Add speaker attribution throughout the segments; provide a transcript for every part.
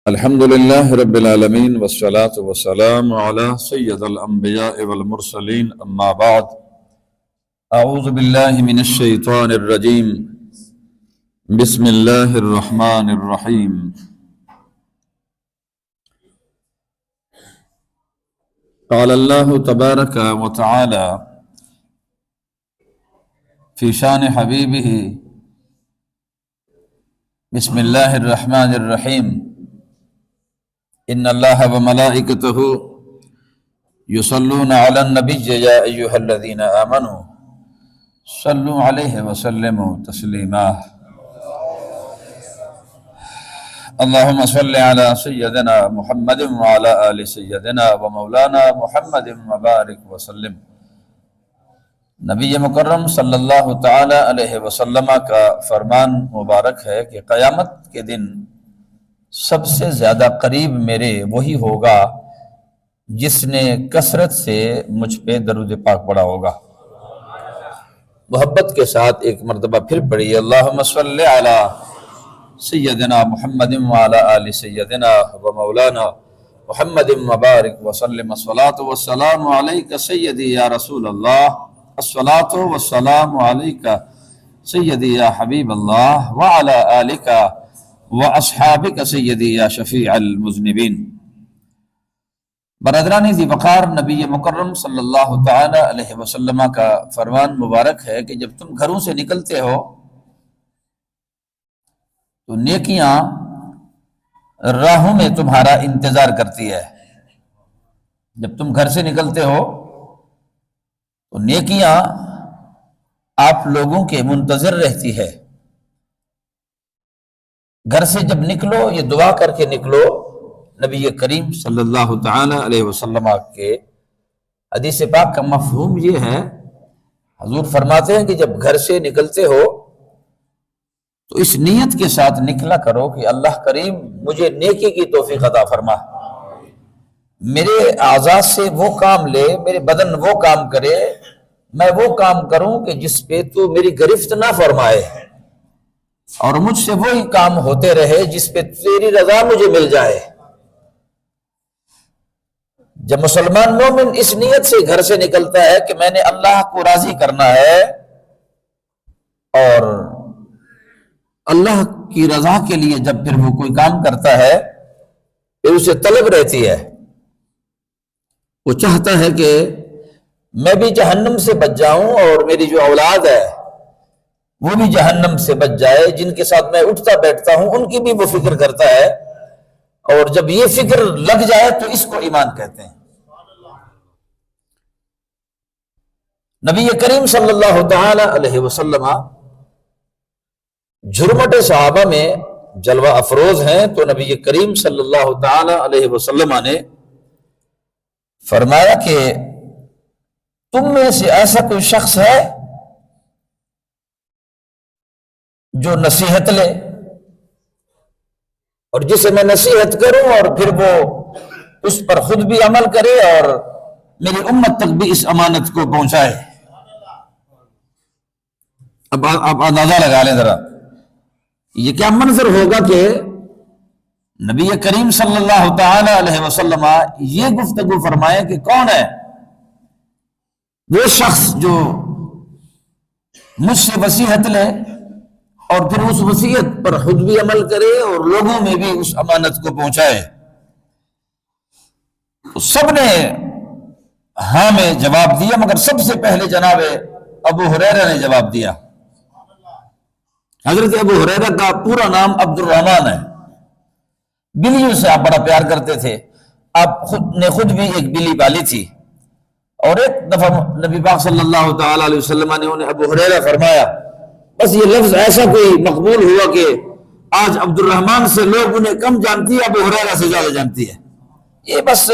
Speaker 1: الحمد لله رب العالمين والصلاة والسلام على سيد الأنبياء والمرسلين أما بعد أعوذ بالله من الشيطان الرجيم بسم الله الرحمن الرحيم قال الله تبارك وتعالى في شان حبيبه بسم الله الرحمن الرحيم ان اللہ وملائکتہ یصلون علی النبی یا ایہا الذین آمنوا صلوا علیہ وسلموا تسلیما اللہم صل علی سیدنا محمد وعلی آل سیدنا ومولانا محمد وبارک وسلم۔ نبی مکرم صلی اللہ تعالی علیہ وسلم کا فرمان مبارک ہے کہ قیامت کے دن سب سے زیادہ قریب میرے وہی ہوگا جس نے کثرت سے مجھ پہ درود پاک پڑھا ہوگا۔ محبت کے ساتھ ایک مرتبہ پھر پڑھیے، اللہم صلی علی سیدنا محمد وعلی آل سیدنا ومولانا محمد وبارک وسلم۔ الصلاۃ والسلام علیک سیدی یا رسول اللہ، الصلاۃ والسلام علیک سیدی یا حبیب اللہ وعلی آلک وَأَصْحَابِكَ سَيِّدِي يَا شَفِيعَ الْمُذْنِبِينَ۔ برادران ذی وقار، نبی مکرم صلی اللہ تعالی علیہ وسلم کا فرمان مبارک ہے کہ جب تم گھروں سے نکلتے ہو تو نیکیاں راہوں میں تمہارا انتظار کرتی ہے۔ جب تم گھر سے نکلتے ہو تو نیکیاں آپ لوگوں کے منتظر رہتی ہے۔ گھر سے جب نکلو یہ دعا کر کے نکلو۔ نبی کریم صلی اللہ تعالی علیہ وسلم کے حدیث پاک کا مفہوم یہ ہے، حضور فرماتے ہیں کہ جب گھر سے نکلتے ہو تو اس نیت کے ساتھ نکلا کرو کہ اللہ کریم مجھے نیکی کی توفیق عطا فرما، میرے اعضاء سے وہ کام لے، میرے بدن وہ کام کرے، میں وہ کام کروں کہ جس پہ تو میری گرفت نہ فرمائے، اور مجھ سے وہی کام ہوتے رہے جس پہ تیری رضا مجھے مل جائے۔ جب مسلمان مومن اس نیت سے گھر سے نکلتا ہے کہ میں نے اللہ کو راضی کرنا ہے اور اللہ کی رضا کے لیے جب پھر وہ کوئی کام کرتا ہے پھر اسے طلب رہتی ہے، وہ چاہتا ہے کہ میں بھی جہنم سے بچ جاؤں اور میری جو اولاد ہے وہ بھی جہنم سے بچ جائے، جن کے ساتھ میں اٹھتا بیٹھتا ہوں ان کی بھی وہ فکر کرتا ہے، اور جب یہ فکر لگ جائے تو اس کو ایمان کہتے ہیں۔ نبی کریم صلی اللہ تعالی علیہ وسلم جھرمٹ صحابہ میں جلوہ افروز ہیں، تو نبی کریم صلی اللہ تعالی علیہ وسلم نے فرمایا کہ تم میں سے ایسا کوئی شخص ہے جو نصیحت لے، اور جسے میں نصیحت کروں اور پھر وہ اس پر خود بھی عمل کرے اور میری امت تک بھی اس امانت کو پہنچائے۔ اب آپ اندازہ لگا لیں ذرا یہ کیا منظر ہوگا کہ نبی کریم صلی اللہ تعالی علیہ وسلم یہ گفتگو فرمائے کہ کون ہے وہ شخص جو مجھ سے وصیت لے اور پھر اس وصیت پر خود بھی عمل کرے اور لوگوں میں بھی اس امانت کو پہنچائے۔ تو سب نے ہاں میں جواب دیا، مگر سب سے پہلے جناب ابو ہریرہ نے جواب دیا۔ حضرت ابو ہریرہ کا پورا نام عبد الرحمن ہے، بلیوں سے آپ بڑا پیار کرتے تھے، آپ خود بھی ایک بلی پالی تھی، اور ایک دفعہ نبی پاک صلی اللہ تعالی علیہ وسلم نے انہیں ابو ہریرہ فرمایا، بس یہ لفظ ایسا کوئی مقبول ہوا کہ آج عبد الرحمن سے لوگ انہیں کم جانتی ہے، ابو ہریرہ سے زیادہ جانتی ہے۔ یہ بس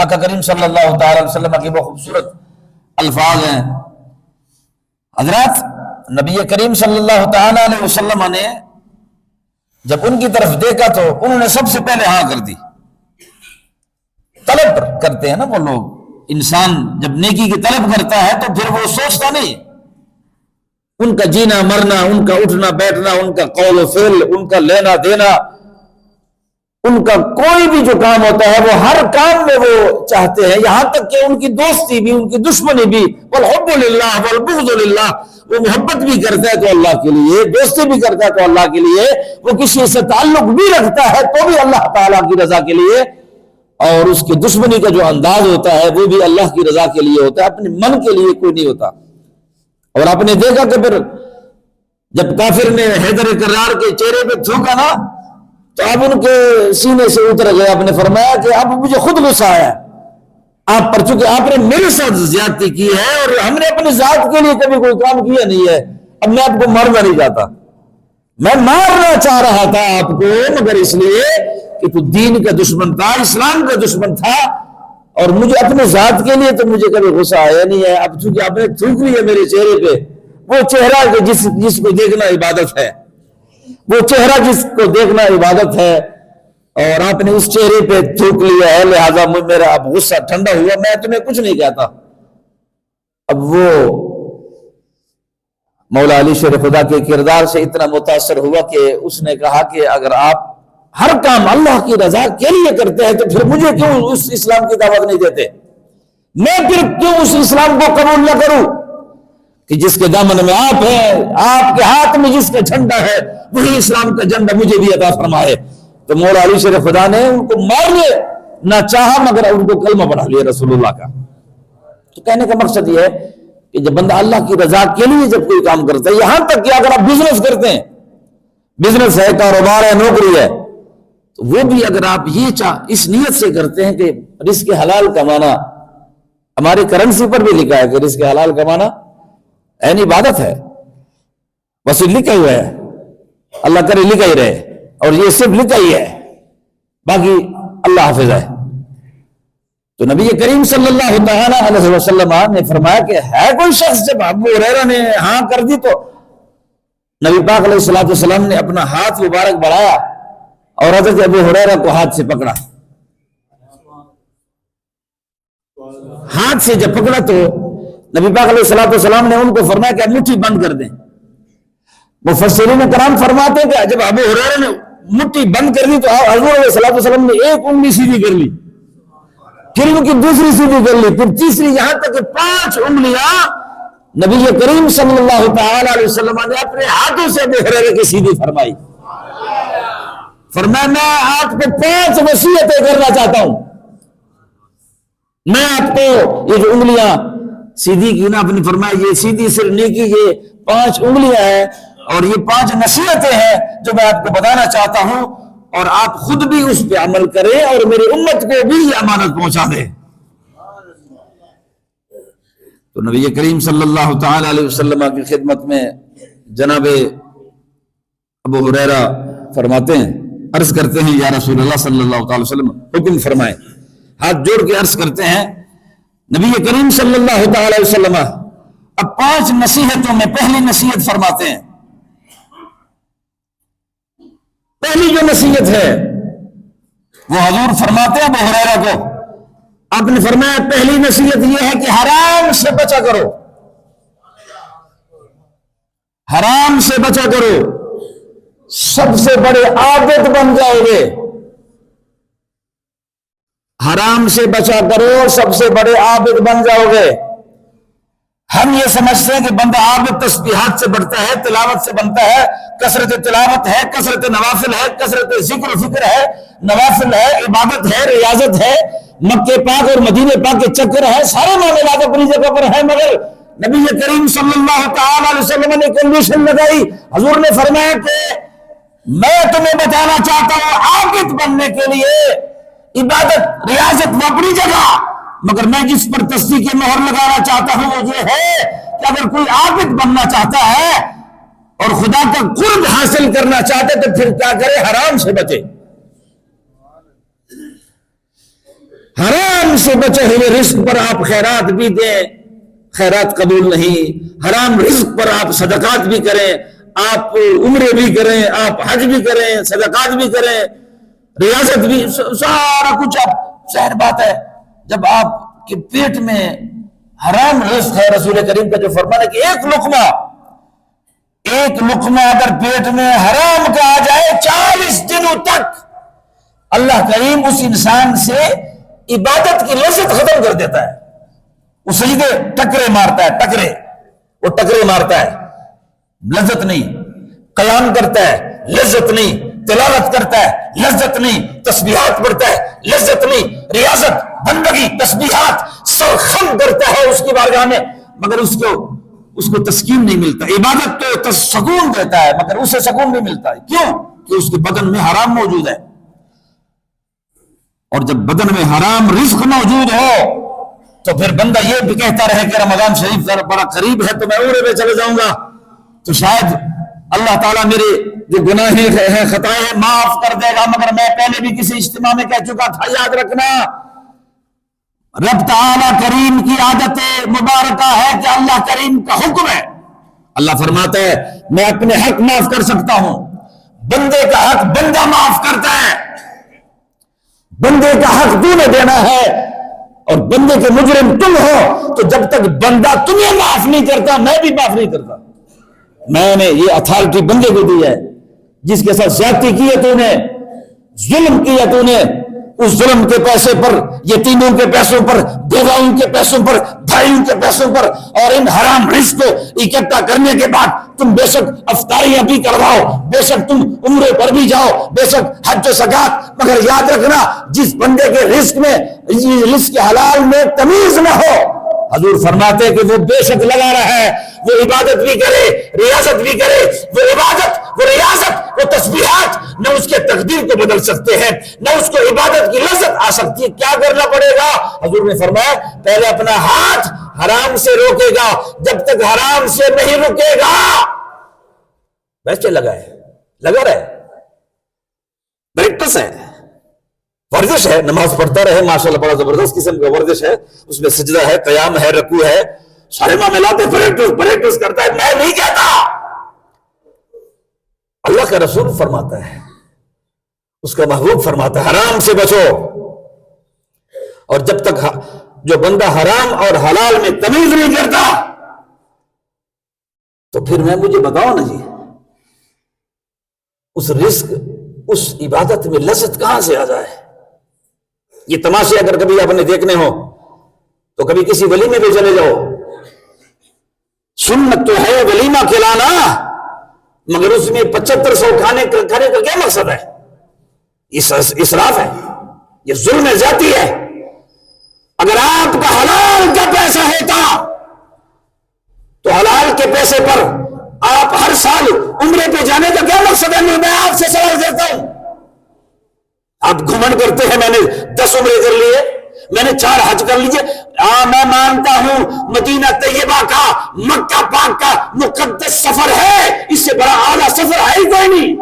Speaker 1: آقا کریم صلی اللہ تعالی علیہ وسلم کی بہت خوبصورت الفاظ ہیں۔ حضرات نبی کریم صلی اللہ تعالی علیہ وسلم نے جب ان کی طرف دیکھا تو انہوں نے سب سے پہلے ہاں کر دی۔ طلب کرتے ہیں نا وہ لوگ، انسان جب نیکی کی طلب کرتا ہے تو پھر وہ سوچتا نہیں، ان کا جینا مرنا، ان کا اٹھنا بیٹھنا، ان کا قول و فعل، ان کا لینا دینا، ان کا کوئی بھی جو کام ہوتا ہے وہ ہر کام میں وہ چاہتے ہیں، یہاں تک کہ ان کی دوستی بھی، ان کی دشمنی بھی، والحب للہ والبغض للہ، وہ محبت بھی کرتا ہے تو اللہ کے لیے، دوستی بھی کرتا ہے تو اللہ کے لیے، وہ کسی سے تعلق بھی رکھتا ہے تو بھی اللہ تعالیٰ کی رضا کے لیے، اور اس کی دشمنی کا جو انداز ہوتا ہے وہ بھی اللہ کی رضا کے لیے ہوتا ہے، اپنے من کے لیے کوئی نہیں ہوتا۔ اور آپ نے دیکھا کہ پھر جب کافر نے حیدر کرار کے چہرے پہ تھوکا نا تو اب ان کے سینے سے اتر گیا۔ آپ نے فرمایا کہ اب مجھے خود غصہ آیا آپ پر، چونکہ آپ نے میرے ساتھ زیادتی کی ہے اور ہم نے اپنی ذات کے لیے کبھی کوئی کام کیا نہیں ہے، اب میں آپ کو مارنا نہیں چاہتا، میں مارنا چاہ رہا تھا آپ کو مگر اس لیے کہ تو دین کا دشمن تھا، اسلام کا دشمن تھا، اور مجھے اپنے ذات کے لیے تو مجھے کبھی غصہ آیا نہیں ہے۔ اب چونکہ آپ نے تھوک لیا میرے چہرے پہ، وہ چہرہ کہ جس کو دیکھنا عبادت ہے، وہ چہرہ جس کو دیکھنا عبادت ہے، اور آپ نے اس چہرے پہ تھوک لیا ہے، لہذا میرا اب غصہ ٹھنڈا ہوا، میں تمہیں کچھ نہیں کہتا۔ اب وہ مولا علی شیر خدا کے کردار سے اتنا متاثر ہوا کہ اس نے کہا کہ اگر آپ ہر کام اللہ کی رضا کے لیے کرتے ہیں تو پھر مجھے کیوں اس اسلام کی دعوت نہیں دیتے؟ میں پھر کیوں اس اسلام کو قبول نہ کروں کہ جس کے دامن میں آپ ہیں، آپ کے ہاتھ میں جس کا جھنڈا ہے وہی اسلام کا جھنڈا مجھے بھی عطا فرمائے۔ تو مولا علی شیر خدا نے ان کو مارنے نہ چاہا مگر ان کو کلمہ پڑھا لیا رسول اللہ کا۔ تو کہنے کا مقصد یہ ہے کہ جب بندہ اللہ کی رضا کے لیے جب کوئی کام کرتا ہے، یہاں تک کہ اگر آپ بزنس کرتے ہیں، بزنس ہے، کاروبار ہے، نوکری ہے، تو وہ بھی اگر آپ یہ اس نیت سے کرتے ہیں کہ رزق حلال کمانا، ہماری کرنسی پر بھی لکھا ہے کہ رزق حلال کمانا این عبادت ہے، بس لکھا ہوا ہے، اللہ کرے لکھا ہی رہے، اور یہ صرف لکھا ہی ہے، باقی اللہ حافظ ہے۔ تو نبی کریم صلی اللہ تعالی علیہ وسلم نے فرمایا کہ ہے کوئی شخص، جب ابو ہریرہ نے ہاں کر دی تو نبی پاک علیہ الصلوۃ والسلام نے اپنا ہاتھ مبارک بڑھایا اور حضرت ابو ہریرہ کو ہاتھ سے پکڑا۔ ہاتھ سے جب پکڑا تو نبی پاک علیہ الصلوۃ والسلام نے ان کو فرمایا کہ مٹھی بند کر دیں۔ مفسرین کرام فرماتے ہیں کہ جب ابو ہریرہ نے مٹھی بند کر دی تو حضور علیہ الصلوۃ والسلام نے ایک انگلی سیدھی کر لی، پھر ان کی دوسری سیدھی کر لی، پھر تیسری، یہاں تک کہ 5 انگلیاں نبی کریم صلی اللہ تعالی علیہ وسلم نے اپنے ہاتھوں سے ابو ہریرہ کی سیدھی فرمائی۔ فرمایا میں آپ کو 5 وصیتیں کرنا چاہتا ہوں، میں آپ کو یہ جو انگلیاں سیدھی کی نا، اپنی فرمایا یہ سیدھی سر نیکی، یہ 5 انگلیاں ہیں اور یہ 5 نصیحتیں ہیں جو میں آپ کو بتانا چاہتا ہوں، اور آپ خود بھی اس پہ عمل کریں اور میری امت کو بھی یہ امانت پہنچا دیں۔ تو نبی کریم صلی اللہ تعالی علیہ وسلم کی خدمت میں جناب ابو ہریرہ فرماتے ہیں، عرض کرتے ہیں یا رسول اللہ صلی اللہ تعالی وسلم حکم فرمائیں، ہاتھ جوڑ کے عرض کرتے ہیں نبی کریم صلی اللہ تعالی وسلم اب 5 نصیحتوں میں پہلی نصیحت فرماتے ہیں۔ پہلی جو نصیحت ہے وہ حضور فرماتے ہیں ابو ہریرہ کو، آپ نے فرمایا پہلی نصیحت یہ ہے کہ حرام سے بچا کرو، حرام سے بچا کرو، سب سے بڑے عابد بن جاؤ گے۔ حرام سے بچا کرو، سب سے بڑے عابد بن جاؤ گے۔ ہم یہ سمجھتے ہیں کہ بندہ عابد تسبیحات سے بڑھتا ہے، تلاوت سے بنتا ہے، کثرت تلاوت ہے، کثرت نوافل ہے، کثرت ذکر و فکر ہے، نوافل ہے، عبادت ہے، ریاضت ہے، مکہ پاک اور مدینہ پاک کے چکر ہے، سارے معاملات اپنی جگہ پر ہیں، مگر نبی کریم صلی اللہ تعالی علیہ وسلم نے کنڈیشن لگائی۔ حضور نے فرمایا کہ میں تمہیں بتانا چاہتا ہوں عابد بننے کے لیے عبادت ریاضت وہ اپنی جگہ، مگر میں جس پر تصدیق کی مہر لگانا چاہتا ہوں وہ یہ ہے کہ اگر کوئی عابد بننا چاہتا ہے اور خدا کا قرب حاصل کرنا چاہتے تو پھر کیا کرے؟ حرام سے بچے، حرام سے بچے ہوئے رزق پر آپ خیرات بھی دیں، خیرات قبول نہیں، حرام رزق پر آپ صدقات بھی کریں، آپ عمرے بھی کریں، آپ حج بھی کریں، صدقات بھی کریں، ریاضت بھی، سارا کچھ آپ، ظاہر بات ہے جب آپ کے پیٹ میں حرام رزق ہے، رسول کریم کا جو فرمان ہے کہ ایک لقمہ اگر پیٹ میں حرام کا آ جائے 40 دنوں تک اللہ کریم اس انسان سے عبادت کی لذت ختم کر دیتا ہے. وہ سجدے ٹکرے مارتا ہے، وہ ٹکرے مارتا ہے، لذت نہیں. قیام کرتا ہے، لذت نہیں. تلاوت کرتا ہے، لذت نہیں. تسبیحات پڑھتا ہے، لذت نہیں. ریاضت، بندگی، تسبیحات سر خم کرتا ہے اس کی بارگاہ میں، مگر اس کو تسکین نہیں ملتا. عبادت تو سکون دیتا ہے مگر اسے سکون نہیں ملتا ہے. کیوں؟ کہ اس کے بدن میں حرام موجود ہے. اور جب بدن میں حرام رزق موجود ہو تو پھر بندہ یہ بھی کہتا رہے کہ رمضان شریف بڑا قریب ہے تو میں عمرے میں چلے جاؤں گا تو شاید اللہ تعالیٰ میرے جو گناہ ہیں، خطائیں ہیں، معاف کر دے گا. مگر میں پہلے بھی کسی اجتماع میں کہہ چکا تھا، یاد رکھنا رب تعالیٰ کریم کی عادت مبارکہ ہے کہ اللہ کریم کا حکم ہے. اللہ فرماتا ہے میں اپنے حق معاف کر سکتا ہوں. بندے کا حق بندہ معاف کرتا ہے. بندے کا حق تو نے دینا ہے، اور بندے کے مجرم تم ہو تو جب تک بندہ تمہیں معاف نہیں کرتا میں بھی معاف نہیں کرتا. میں نے یہ اتھارٹی بندے کو دی ہے. جس کے ساتھ زیادتی کی ہے تو نے، ظلم کیا تو نے، اس ظلم کے پیسے پر، یتیموں کے پیسوں پر، بیواؤں کے پیسوں پر، بھائیوں کے پیسوں پر، اور ان حرام رزق کو اکٹھا کرنے کے بعد تم بے شک افطاریاں بھی کرواؤ، بے شک تم عمرے پر بھی جاؤ، بے شک حج و زکات، مگر یاد رکھنا جس بندے کے رزق میں، رزق کے حلال میں تمیز نہ ہو، حضور فرماتے کہ وہ بے شک لگا رہا ہے، وہ عبادت بھی کرے، ریاضت بھی کرے، وہ عبادت، وہ ریاضت، وہ تسبیحات نہ اس کے تقدیر کو بدل سکتے ہیں، نہ اس کو عبادت کی لذت آ سکتی ہے. کیا کرنا پڑے گا؟ حضور نے فرمایا پہلے اپنا ہاتھ حرام سے روکے گا. جب تک حرام سے نہیں رکے گا ویسے لگا رہے، پریکٹس ہے، ورزش ہے. نماز پڑھتا رہے، ماشاءاللہ بڑا زبردست قسم کا ورزش ہے، اس میں سجدہ ہے، قیام ہے، رکوع ہے، سارے معاملات پریکٹس کرتا ہے. میں نہیں کہتا، اللہ کا رسول فرماتا ہے، اس کا محبوب فرماتا ہے حرام سے بچو. اور جب تک جو بندہ حرام اور حلال میں تمیز نہیں کرتا تو پھر مجھے بتاؤ نا جی، اس رزق، اس عبادت میں لذت کہاں سے آ جائے؟ یہ تماشے اگر کبھی آپ نے دیکھنے ہو تو کبھی کسی ولیمے میں چلے جاؤ. سنت تو ہے ولیمہ کھلانا، مگر اس میں 7500 کھانے کا کیا مقصد ہے؟ اسراف ہے، یہ ظلم زیادتی ہے. اگر آپ کا حلال کا پیسہ ہوتا تو حلال کے پیسے پر آپ ہر سال عمرے پہ جانے کا کیا مقصد ہے؟ میں آپ سے سوال کرتا ہوں. آپ گھمنڈ کرتے ہیں میں نے 10 عمرے کر لیے، میں نے 4 حج کر لیجئے. میں مانتا ہوں مدینہ طیبہ کا، مکہ پاک کا مقدس سفر ہے، اس سے بڑا اعلیٰ سفر ہے ہی کوئی نہیں.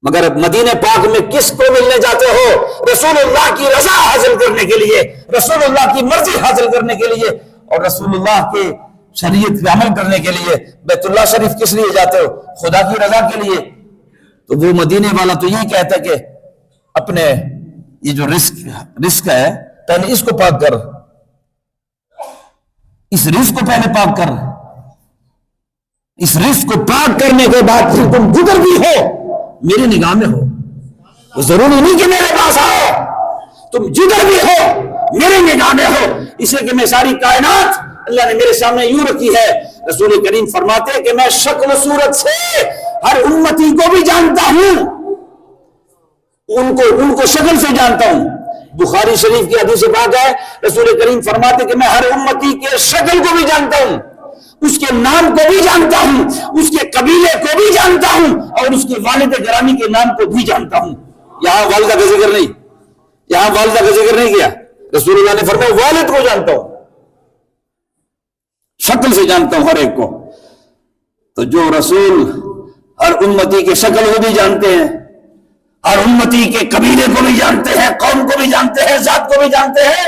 Speaker 1: مگر مدینہ پاک میں کس کو ملنے جاتے ہو؟ رسول اللہ کی رضا حاصل کرنے کے لیے، رسول اللہ کی مرضی حاصل کرنے کے لیے، اور رسول اللہ کے شریعت پہ عمل کرنے کے لیے. بیت اللہ شریف کس لیے جاتے ہو؟ خدا کی رضا کے لیے. تو وہ مدینے والا تو یہی کہتا ہے کہ اپنے یہ جو رزق ہے پہلے اس کو پاک کر، اس رزق کو پہلے پاک کر. اس رزق کو پاک کرنے کے بعد پھر تم جدھر بھی ہو میری نگاہ میں ہو. وہ ضروری نہیں کہ میرے پاس آؤ، تم جدھر بھی ہو میری نگاہ میں ہو. اس لیے کہ میں ساری کائنات اللہ نے میرے سامنے یوں رکھی ہے. رسول کریم فرماتے ہیں کہ میں شکل و صورت سے ہر امتی کو بھی جانتا ہوں، ان کو شکل سے جانتا ہوں. بخاری شریف کی حدیث پاک ہے، رسول کریم فرماتے کہ میں ہر امتی کے شکل کو بھی جانتا ہوں، اس کے نام کو بھی جانتا ہوں، اس کے قبیلے کو بھی جانتا ہوں، اور اس کے والد گرامی کے نام کو بھی جانتا ہوں. یہاں والدہ کا ذکر نہیں، یہاں والدہ کا ذکر نہیں کیا. رسول اللہ نے فرمایا والد کو جانتا ہوں، شکل سے جانتا ہوں ہر ایک کو. تو جو رسول ہر امتی کے شکل کو بھی جانتے ہیں، ہر امتی کے قبیلے کو بھی جانتے ہیں، قوم کو بھی جانتے ہیں، ذات کو بھی جانتے ہیں،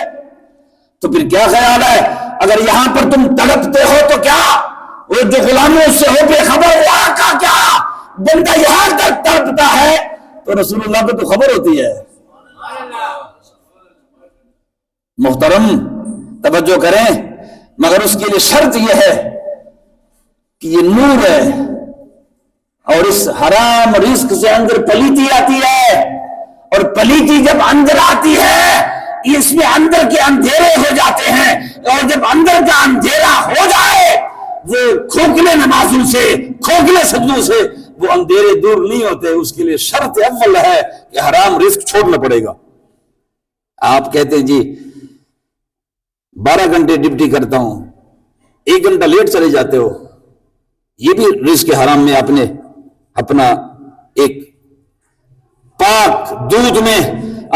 Speaker 1: تو پھر کیا خیال ہے اگر یہاں پر تم تڑپتے ہو تو کیا وہ جو غلاموں سے ہو بے خبر وہاں کا کیا بندہ یہاں تک تڑپتا ہے تو رسول اللہ کو تو خبر ہوتی ہے. محترم توجہ کریں، مگر اس کے لیے شرط یہ ہے کہ یہ نور ہے، اور اس حرام رزق سے اندر پلیتی آتی ہے،
Speaker 2: اور پلیتی جب اندر آتی ہے اس میں اندر کے اندھیرے ہو جاتے ہیں، اور جب اندر کا اندھیرا ہو جائے وہ کھوکھلے نمازوں سے، کھوکھلے سجدوں سے وہ اندھیرے دور نہیں ہوتے۔ اس کے لیے شرط اول ہے کہ حرام رزق چھوڑنا پڑے گا۔ آپ کہتے ہیں جی 12 گھنٹے ڈیوٹی کرتا ہوں، 1 گھنٹہ لیٹ چلے جاتے ہو، یہ بھی رزق حرام میں آپ نے اپنا ایک پاک دودھ میں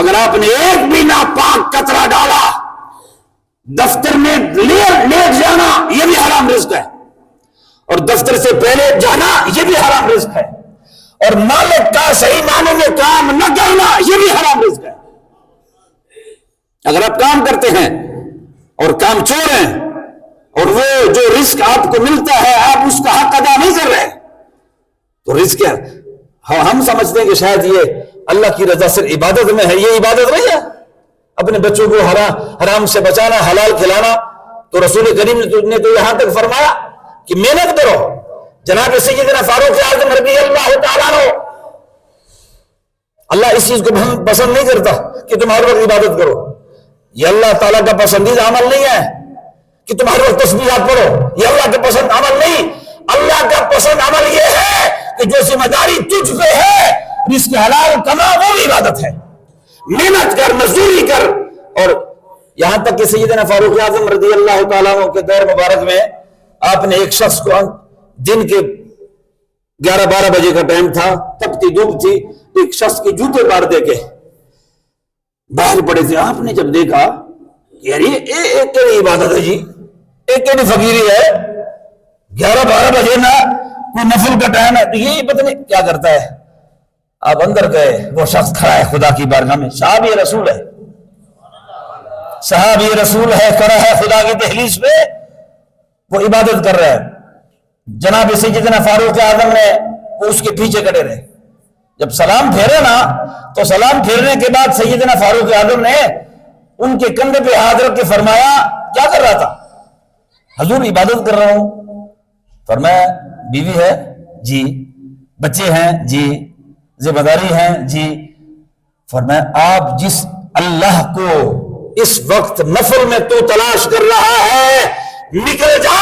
Speaker 2: اگر آپ نے ایک بھی ناپاک قطرہ ڈالا، دفتر میں لیٹ جانا یہ بھی حرام رزق ہے، اور دفتر سے پہلے جانا یہ بھی حرام رزق ہے، اور مالک کا صحیح معنی میں کام نہ کرنا یہ بھی حرام رزق ہے۔ اگر آپ کام کرتے ہیں اور کام چور ہیں اور وہ جو رزق آپ کو ملتا ہے آپ اس کا حق ادا نہیں کر رہے تو رزق کیا؟ ہم سمجھتے ہیں کہ شاید یہ اللہ کی رضا سے عبادت میں ہے، یہ عبادت نہیں ہے۔ اپنے بچوں کو حرام سے بچانا، حلال کھلانا، تو رسول کریم نے تو یہاں تک فرمایا کہ محنت کرو۔ جناب سیدنا فاروق اعظم رضی اللہ تعالیٰ عنہ، اللہ اس چیز کو پسند نہیں کرتا کہ تم ہر وقت عبادت کرو، یہ اللہ تعالیٰ کا پسندیدہ عمل نہیں ہے کہ تم ہر وقت تسبیحات پڑھو، یہ اللہ کا پسند عمل نہیں۔ اللہ کا پسند عمل یہ ہے کہ جو ذمہ داری تجھ پہ ہے رزق حلال کما، وہ بھی عبادت ہے۔ محنت کر، مزدوری کر۔ اور یہاں تک کہ سیدنا فاروق اعظم رضی اللہ تعالیٰ عنہ کے دور مبارک میں آپ نے ایک شخص کو دن کے 11-12 بجے کا ٹائم تھا، تپتی دھوپ تھی، ایک شخص کے جوتے باہر دے کے باہر پڑے تھے۔ آپ نے جب دیکھا کہ یار یہ ایک کیڑی عبادت ہے جی، ایک کیڑی فقیری ہے، 11-12 بجے نہ کوئی نفل کا ٹائم ہے، یہ پتہ نہیں کیا کرتا ہے۔ آپ اندر گئے، وہ شخص کھڑا ہے خدا کی بارگاہ میں، صحابی رسول ہے، صحابی رسول ہے، کھڑا ہے خدا کی دہلیز پہ، وہ عبادت کر رہا ہے۔ جناب سیدنا فاروق اعظم نے اس کے پیچھے کھڑے رہے۔ جب سلام پھیرے نا تو سلام پھیرنے کے بعد سیدنا فاروق اعظم نے ان کے کندھے پہ ہاتھ رکھ کے فرمایا کیا کر رہا تھا؟ حضور عبادت کر رہا ہوں۔ فرمایا بیوی ہے؟ جی۔ بچے ہیں؟ جی۔ ذمہ داری ہیں؟ جی۔ فرمایا آپ جس اللہ کو اس وقت نفل میں تو تلاش کر رہا ہے، نکل جا،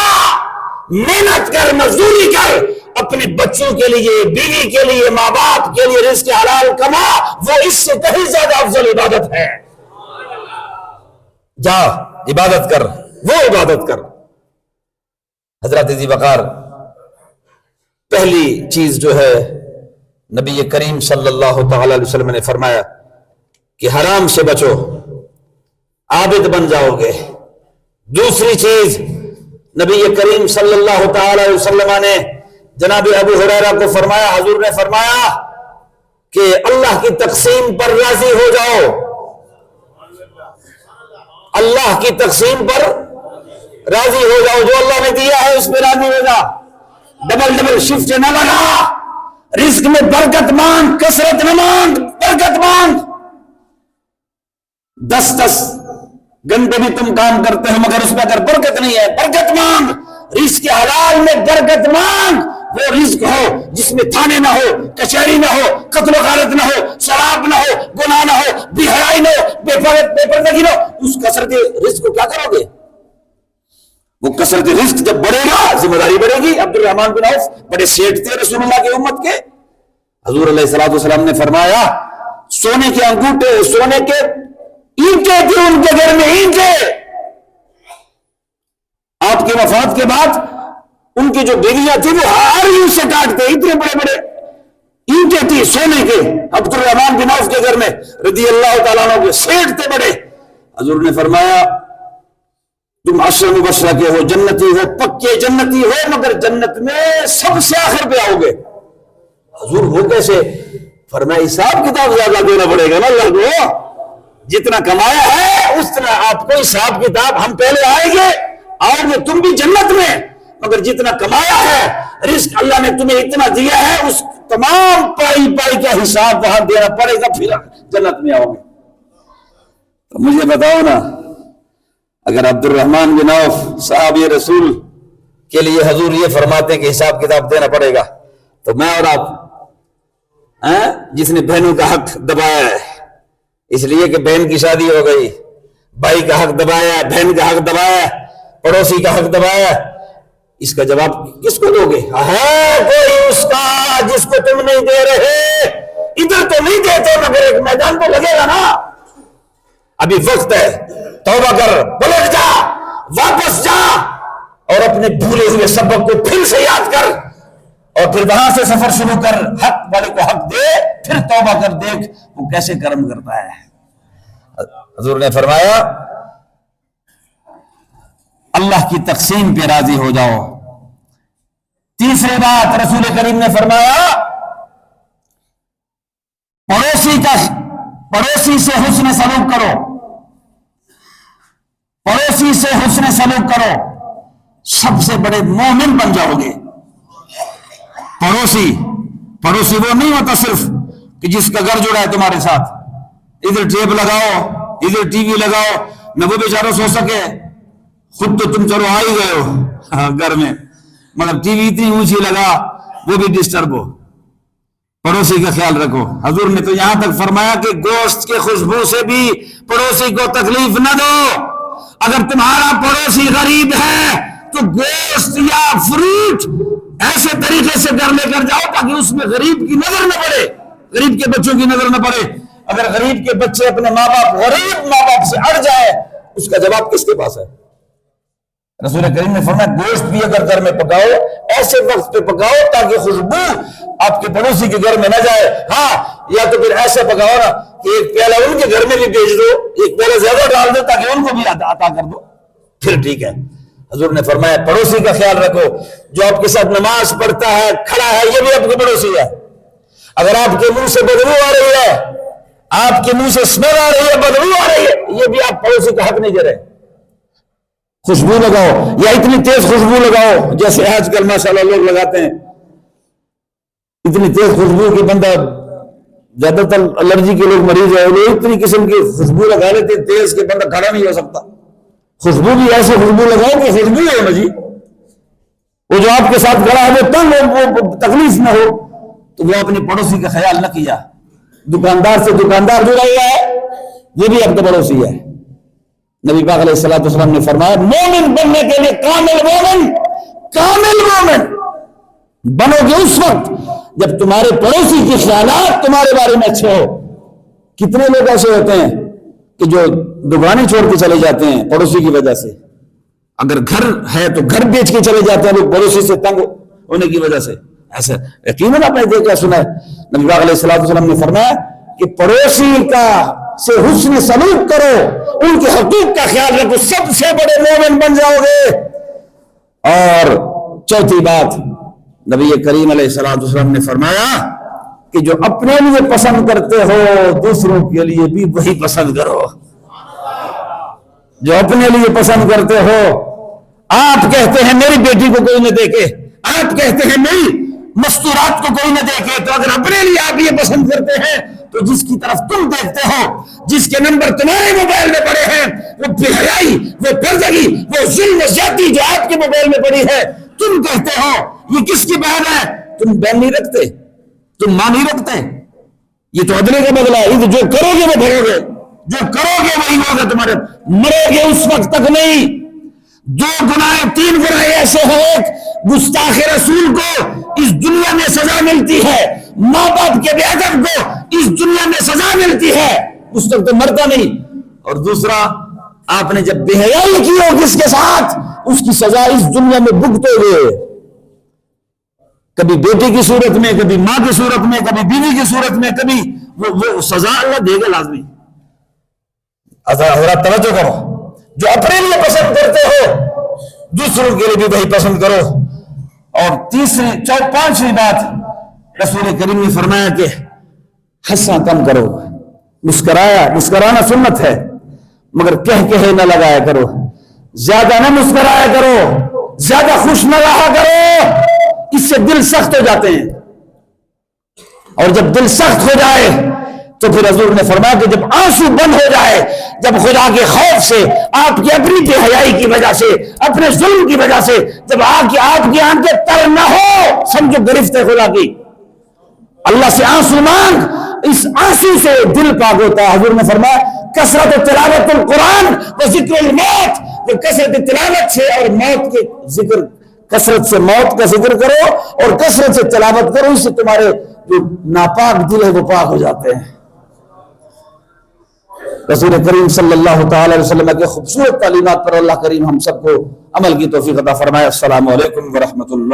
Speaker 2: محنت کر، مزدوری کر، اپنے بچوں کے لیے، بیوی کے لیے، ماں باپ کے لیے رزق حلال کما، وہ اس سے کہیں زیادہ افضل عبادت ہے۔ جا عبادت کر، وہ عبادت کر۔ حضرت ذی وقار، پہلی چیز جو ہے نبی کریم صلی اللہ تعالی علیہ وسلم نے فرمایا کہ حرام سے بچو، عابد بن جاؤ گے۔ دوسری چیز نبی کریم صلی اللہ تعالی علیہ وسلم نے جناب ابو ہریرہ کو فرمایا، حضور نے فرمایا کہ اللہ کی تقسیم پر راضی ہو جاؤ، اللہ کی تقسیم پر راضی ہو جاؤ، جو اللہ نے دیا ہے اس پہ راضی ہو جا، ڈبل شفٹ نہ لگا، رزق میں برکت مانگ، کثرت نہ مانگ، برکت مانگ۔ 10 گھنٹے بھی تم کام کرتے ہو مگر اس میں اگر برکت نہیں ہے، برکت مانگ، رزق حلال میں برکت مانگ۔ وہ رزق ہو جس میں تھانے نہ ہو، کچہری نہ ہو، قتل و غارت نہ ہو، شراب نہ ہو، گناہ نہ ہو، بے حیائی نہ ہو، بے پردگی نہ ہو، اس کثرت رزق کو کیا کرو گے؟ وہ کثرت رزق جب بڑھے گا ذمہ داری بڑھے گی۔ عبد الرحمن بن عوف بڑے سیٹھ تھے رسول اللہ کی امت کے۔ حضور علیہ الصلوۃ والسلام نے فرمایا سونے کے انگوٹھے، سونے کے اینٹیں تھی ان کے گھر میں، اینٹیں۔ آپ کی وفات کے بعد ان کی جو بیویاں تھیں وہ ہاریوں سے کاٹتے، اتنے بڑے بڑے اینٹیں تھی سونے کے عبد الرحمن بن عوف کے گھر میں رضی اللہ تعالیٰ عنہ کے، سیٹھ تھے بڑے۔ حضور نے فرمایا تم عشر مبشرہ کے ہو، جنتی ہو، پکے جنتی ہو، مگر جنت میں سب سے آخر پہ آؤ گے۔ حضور وہ کیسے؟ فرمایا حساب کتاب زیادہ دینا پڑے گا نا اللہ کو، جتنا کمایا ہے اتنا آپ کو حساب کتاب، ہم پہلے آئیں گے، آؤ گے تم بھی جنت میں، مگر جتنا کمایا ہے، رزق اللہ نے تمہیں اتنا دیا ہے، اس تمام پائی پائی کا حساب وہاں دینا پڑے گا، پھر جنت میں آؤ گے۔ تو مجھے بتاؤ نا، اگر عبد الرحمن بن عوف صحابی رسول کے لیے حضور یہ فرماتے ہیں کہ حساب کتاب دینا پڑے گا، تو میں اور آپ جس نے بہنوں کا حق دبایا ہے، اس لیے کہ بہن کی شادی ہو گئی، بھائی کا حق دبایا، بہن کا حق دبایا، پڑوسی کا حق دبایا، اس کا جواب کس کو دو گے؟ ہے کوئی اس کا جس کو تم نہیں دے رہے؟ ادھر تو نہیں دیتے مگر ایک میدان تو لگے گا نا۔ ابھی وقت ہے، توبہ کر، پلٹ جا، واپس جا اور اپنے بھولے ہوئے سبق کو پھر سے یاد کر اور پھر وہاں سے سفر شروع کر، حق والے کو حق دے، پھر توبہ کر، دیکھ وہ کیسے کرم کرتا ہے۔ حضور نے فرمایا اللہ کی تقسیم پہ راضی ہو جاؤ۔ تیسری بات رسول کریم نے فرمایا پڑوسی سے حسن سلوک کرو، پڑوسی سے حسن سلوک کرو، سب سے بڑے مومن بن جاؤ گے۔ پڑوسی وہ نہیں ہوتا صرف کہ جس کا گھر جڑا ہے تمہارے ساتھ، ادھر ٹیپ لگاؤ، ادھر ٹی وی لگاؤ، نہ وہ بیچارہ سو سکے، خود تو تم چلو آ ہی گئے ہو گھر میں، مگر ٹی وی اتنی اونچی لگا وہ بھی ڈسٹرب ہو۔ پڑوسی کا خیال رکھو۔ حضور نے تو یہاں تک فرمایا کہ گوشت کے خوشبو سے بھی پڑوسی کو تکلیف نہ دو۔ اگر تمہارا پڑوسی غریب ہے تو گوشت یا فروٹ ایسے طریقے سے گھر لے کر جاؤ تاکہ اس میں غریب کی نظر نہ پڑے، غریب کے بچوں کی نظر نہ پڑے۔ اگر غریب کے بچے اپنے غریب ماں باپ سے اڑ جائے، اس کا جواب کس کے پاس ہے؟ رسول کریم نے فرمایا گوشت بھی اگر گھر میں پکاؤ ایسے وقت پہ پکاؤ تاکہ خوشبو آپ کے پڑوسی کے گھر میں نہ جائے۔ ہاں، یا تو پھر ایسے پکاؤ نا کہ ایک پیالہ ان کے گھر میں بھی بھیج دو، ایک پیالہ زیادہ ڈال دو تاکہ ان کو بھی عطا کر دو، پھر ٹھیک ہے۔ حضور نے فرمایا پڑوسی کا خیال رکھو، جو آپ کے ساتھ نماز پڑھتا ہے، کھڑا ہے، یہ بھی آپ کے پڑوسی ہے۔ اگر آپ کے منہ سے بدبو آ رہی ہے، آپ کے منہ سے اسمیل آ رہی ہے، بدبو آ رہی ہے، یہ بھی آپ پڑوسی کا حق نہیں دے رہے۔ خوشبو لگاؤ، یا اتنی تیز خوشبو لگاؤ جیسے آج کل ماشاءاللہ لوگ لگاتے ہیں، اتنی تیز خوشبو کہ بندہ، زیادہ تر الرجی کے لوگ مریض ہیں، وہ اتنی قسم کی خوشبو لگا لیتے تیز کہ بندہ کھڑا نہیں ہو سکتا۔ خوشبو بھی ایسے خوشبو لگاؤ کہ خوشبو ہو نا جی، وہ جو آپ کے ساتھ کھڑا ہے وہ تنگ ہو، وہ تکلیف نہ ہو، تو وہ اپنے پڑوسی کا خیال نہ کیا۔ دکاندار سے دکاندار جڑا ہوا ہے، یہ بھی آپ کا پڑوسی ہے۔ نبی پاک علیہ السلام نے فرمایا مومن بننے کے لیے کامل مومن بنو گے اس وقت جب تمہارے پڑوسی کے خیالات تمہارے بارے میں اچھے ہو۔ کتنے لوگ ایسے ہوتے ہیں کہ جو دکانیں چھوڑ کے چلے جاتے ہیں پڑوسی کی وجہ سے، اگر گھر ہے تو گھر بیچ کے چلے جاتے ہیں لوگ پڑوسی سے تنگ ہونے کی وجہ سے۔ ایسا یقیناً آپ نے دیکھا سنا ہے، نبی پاک علیہ السلام نے فرمایا کہ پڑوسی کا سے حسن سلوک کرو، ان کے حقوق کا خیال رکھو، سب سے بڑے مومن بن جاؤ گے۔ اور چوتھی بات نبی کریم علیہ السلام نے فرمایا کہ جو اپنے لیے پسند کرتے ہو دوسروں کے لیے بھی وہی پسند کرو۔ جو اپنے لیے پسند کرتے ہو، آپ کہتے ہیں میری بیٹی کو کوئی نہ دیکھے، آپ کہتے ہیں میری مستورات کو کوئی نہ دیکھے، تو اگر اپنے لیے آپ یہ پسند کرتے ہیں تو جس کی طرف تم دیکھتے ہو، جس کے نمبر تمہارے موبائل میں پڑے ہیں، وہ بے حیائی، وہ پردگی، وہ ظلم و زیادتی جو آپ کے موبائل میں پڑی ہے، تم کہتے ہو یہ کس کی بہن ہے؟ تم بہن نہیں رکھتے، تم ماں نہیں رکھتے۔ یہ تو عدلے کا بدلہ ہے، جو کرو گے وہ بھرو گے، جو کرو گے وہی ہوگا تمہارے۔ مرو گے اس وقت تک نہیں۔ دو گناہ، تین گناہ ایسے ہیں، ایک گستاخ رسول کو اس دنیا میں سزا ملتی ہے، ماں باپ کے بے ادب کو اس دنیا میں سزا ملتی ہے، اس تک تو مرتا نہیں، اور دوسرا آپ نے جب بے حیائی کی ہو کس کے ساتھ، اس کی سزا اس دنیا میں بھگتو گے، کبھی بیٹی کی صورت میں، کبھی ماں کی صورت میں، کبھی بیوی کی صورت میں، کبھی وہ سزا اللہ دے گا لازمی۔ حضرات توجہ کرو، جو اپنے لیے پسند کرتے ہو دوسروں کے لیے بھی وہی پسند کرو۔ اور پانچویں بات رسول کریم نے فرمایا کہ ہنسنا کم کرو، مسکرانا سنت ہے مگر کہے نہ لگایا کرو، زیادہ نہ مسکرایا کرو، زیادہ خوش نہ رہا کرو، اس سے دل سخت ہو جاتے ہیں، اور جب دل سخت ہو جائے تو پھر حضور نے فرمایا کہ جب آنسو بند ہو جائے، جب خدا کے خوف سے، آپ کی اپنی بے حیائی کی وجہ سے، اپنے ظلم کی وجہ سے جب آپ کی آنکھیں تر نہ ہو، سمجھو گرفت ہے خدا کی۔ اللہ سے آنسو مانگ، اس آنسو سے دل پاک ہوتا ہے. حضور نے فرمایا کثرت تلاوت القرآن و ذکر الموت، جو کثرت تلاوت سے اور موت کے ذکر، کثرت سے موت کا ذکر کرو اور کثرت سے تلاوت کرو، اس سے تمہارے جو ناپاک دل ہے وہ پاک ہو جاتے ہیں. رسول کریم صلی اللہ تعالی علیہ وسلم کے خوبصورت تعلیمات پر اللہ کریم ہم سب کو عمل کی توفیق عطا فرمائے. السلام علیکم ورحمۃ اللہ.